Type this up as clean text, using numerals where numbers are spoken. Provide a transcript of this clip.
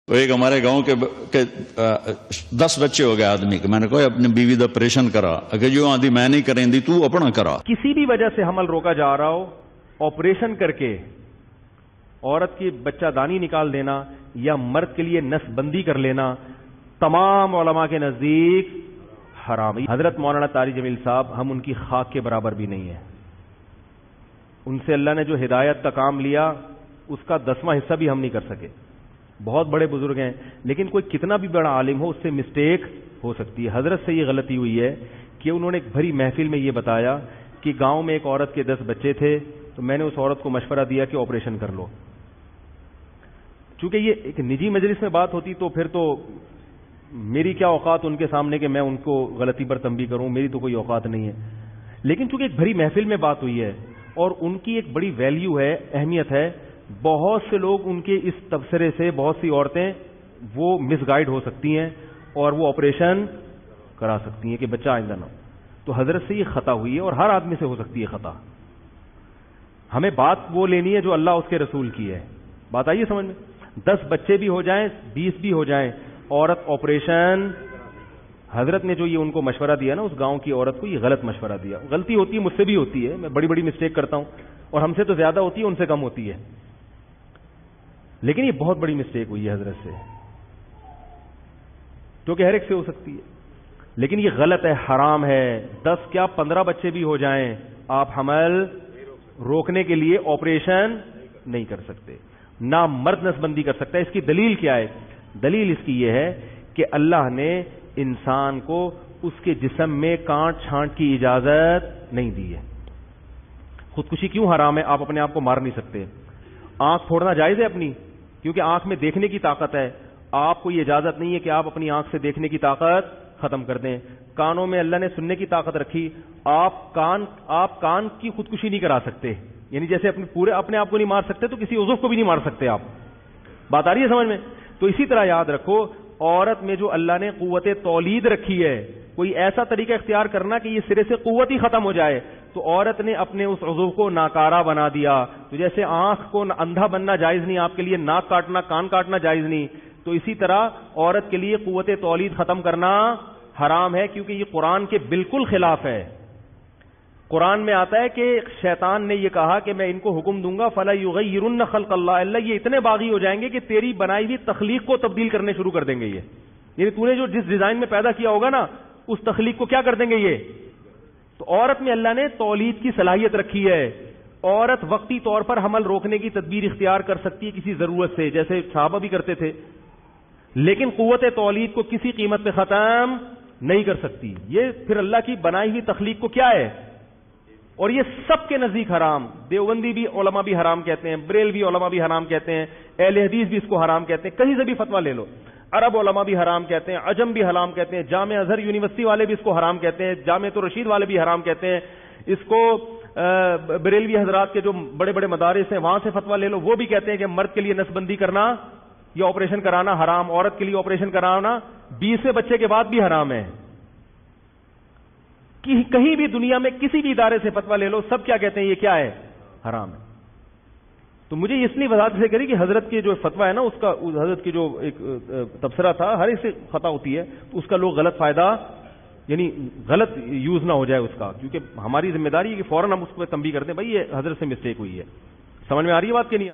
تو ایک ہمارے گاؤں کے 10 بچے ہو گئے آدمی کے، میں نے کہا اپنی بیوی دا آپریشن کرا، اگر جو آدھی میں نہیں کریں دی تو اپنا کرا۔ کسی بھی وجہ سے حمل روکا جا رہا ہو، آپریشن کر کے عورت کی بچہ دانی نکال دینا یا مرد کے لیے نس بندی کر لینا تمام علماء کے نزدیک حرام۔ حضرت مولانا طارق جمیل صاحب ہم ان کی خاک کے برابر بھی نہیں ہیں، ان سے اللہ نے جو ہدایت کا کام لیا اس کا 10واں حصہ بھی ہم نہیں کر سکے۔ بہت بڑے بزرگ ہیں، لیکن کوئی کتنا بھی بڑا عالم ہو اس سے مسٹیک ہو سکتی ہے۔ حضرت سے یہ غلطی ہوئی ہے کہ انہوں نے ایک بھری محفل میں یہ بتایا کہ گاؤں میں ایک عورت کے 10 بچے تھے، تو میں نے اس عورت کو مشورہ دیا کہ آپریشن کر لو۔ چونکہ یہ ایک نجی مجلس میں بات ہوتی تو پھر تو میری کیا اوقات ان کے سامنے کہ میں ان کو غلطی پر تنبیہ کروں، میری تو کوئی اوقات نہیں ہے۔ لیکن چونکہ ایک بھری محفل میں بات ہوئی ہے اور ان کی ایک بڑی ویلیو ہے، اہمیت ہے، بہت سے لوگ ان کے اس تبصرے سے، بہت سی عورتیں وہ مس گائیڈ ہو سکتی ہیں اور وہ آپریشن کرا سکتی ہیں کہ بچہ آئندہ نہ ہو۔ تو حضرت سے یہ خطا ہوئی ہے اور ہر آدمی سے ہو سکتی ہے خطا۔ ہمیں بات وہ لینی ہے جو اللہ اس کے رسول کی ہے۔ بات آئیے سمجھ میں؟ 10 بچے بھی ہو جائیں، 20 بھی ہو جائیں، عورت آپریشن، حضرت نے جو یہ ان کو مشورہ دیا نا، اس گاؤں کی عورت کو یہ غلط مشورہ دیا۔ غلطی ہوتی ہے، مجھ سے بھی ہوتی ہے، میں بڑی بڑی مسٹیک کرتا ہوں اور ہم سے تو زیادہ ہوتی ہے، ان سے کم ہوتی ہے، لیکن یہ بہت بڑی مسٹیک ہوئی ہے حضرت سے، کیونکہ ہر ایک سے ہو سکتی ہے، لیکن یہ غلط ہے، حرام ہے۔ 10 کیا 15 بچے بھی ہو جائیں، آپ حمل روکنے کے لیے آپریشن نہیں کر سکتے، نہ مرد نسبندی کر سکتا ہے۔ اس کی دلیل کیا ہے؟ دلیل اس کی یہ ہے کہ اللہ نے انسان کو اس کے جسم میں کانٹ چھانٹ کی اجازت نہیں دی ہے۔ خودکشی کیوں حرام ہے؟ آپ اپنے آپ کو مار نہیں سکتے۔ آنکھ پھوڑنا جائز ہے اپنی، کیونکہ آنکھ میں دیکھنے کی طاقت ہے، آپ کو یہ اجازت نہیں ہے کہ آپ اپنی آنکھ سے دیکھنے کی طاقت ختم کر دیں۔ کانوں میں اللہ نے سننے کی طاقت رکھی، آپ کان کی خودکشی نہیں کرا سکتے، یعنی جیسے اپنے آپ کو نہیں مار سکتے تو کسی عضو کو بھی نہیں مار سکتے آپ۔ بات آ رہی ہے سمجھ میں؟ تو اسی طرح یاد رکھو، عورت میں جو اللہ نے قوت تولید رکھی ہے، کوئی ایسا طریقہ اختیار کرنا کہ یہ سرے سے قوت ہی ختم ہو جائے، تو عورت نے اپنے اس عضو کو ناکارہ بنا دیا۔ تو جیسے آنکھ کو اندھا بننا جائز نہیں آپ کے لیے، ناک کاٹنا، کان کاٹنا جائز نہیں، تو اسی طرح عورت کے لیے قوت تولید ختم کرنا حرام ہے، کیونکہ یہ قرآن کے بالکل خلاف ہے۔ قرآن میں آتا ہے کہ شیطان نے یہ کہا کہ میں ان کو حکم دوں گا فَلَا يُغَيِّرُنَّ خَلْقَ اللَّهِ، اللہ یہ اتنے باغی ہو جائیں گے کہ تیری بنائی ہوئی تخلیق کو تبدیل کرنے شروع کر دیں گے۔ یہ یعنی تو نے جو جس ڈیزائن میں پیدا کیا ہوگا نا، اس تخلیق کو کیا کر دیں گے یہ۔ تو عورت میں اللہ نے تولید کی صلاحیت رکھی ہے، عورت وقتی طور پر حمل روکنے کی تدبیر اختیار کر سکتی ہے کسی ضرورت سے، جیسے صحابہ بھی کرتے تھے، لیکن قوت تولید کو کسی قیمت پہ ختم نہیں کر سکتی۔ یہ پھر اللہ کی بنائی ہوئی تخلیق کو کیا ہے، اور یہ سب کے نزدیک حرام۔ دیوبندی بھی علماء بھی حرام کہتے ہیں، بریلوی علماء بھی حرام کہتے ہیں، اہل حدیث بھی اس کو حرام کہتے ہیں، کہیں سے بھی فتویٰ لے لو، عرب علماء بھی حرام کہتے ہیں، عجم بھی حرام کہتے ہیں، جامع ازہر یونیورسٹی والے بھی اس کو حرام کہتے ہیں، جامعۃ الرشید والے بھی حرام کہتے ہیں اس کو، بریلوی حضرات کے جو بڑے بڑے مدارس ہیں وہاں سے فتویٰ لے لو، وہ بھی کہتے ہیں کہ مرد کے لیے نسبندی کرنا یا آپریشن کرانا حرام، عورت کے لیے آپریشن کرانا 20ویں بچے کے بعد بھی حرام ہے۔ کہیں بھی دنیا میں کسی بھی ادارے سے فتویٰ لے لو، سب کیا کہتے ہیں یہ کیا ہے، حرام ہے۔ تو مجھے اس لیے وضاحت سے کری کہ حضرت کے جو فتویٰ ہے نا، اس کا حضرت کی جو ایک تبصرہ تھا، ہر ایک سے خطا ہوتی ہے، تو اس کا لوگ غلط فائدہ، یعنی غلط یوز نہ ہو جائے اس کا، کیونکہ ہماری ذمہ داری ہے کہ فوراً ہم اس کو تنبیہ کرتے ہیں بھائی یہ حضرت سے مسٹیک ہوئی ہے۔ سمجھ میں آ رہی ہے بات کہ نہیں؟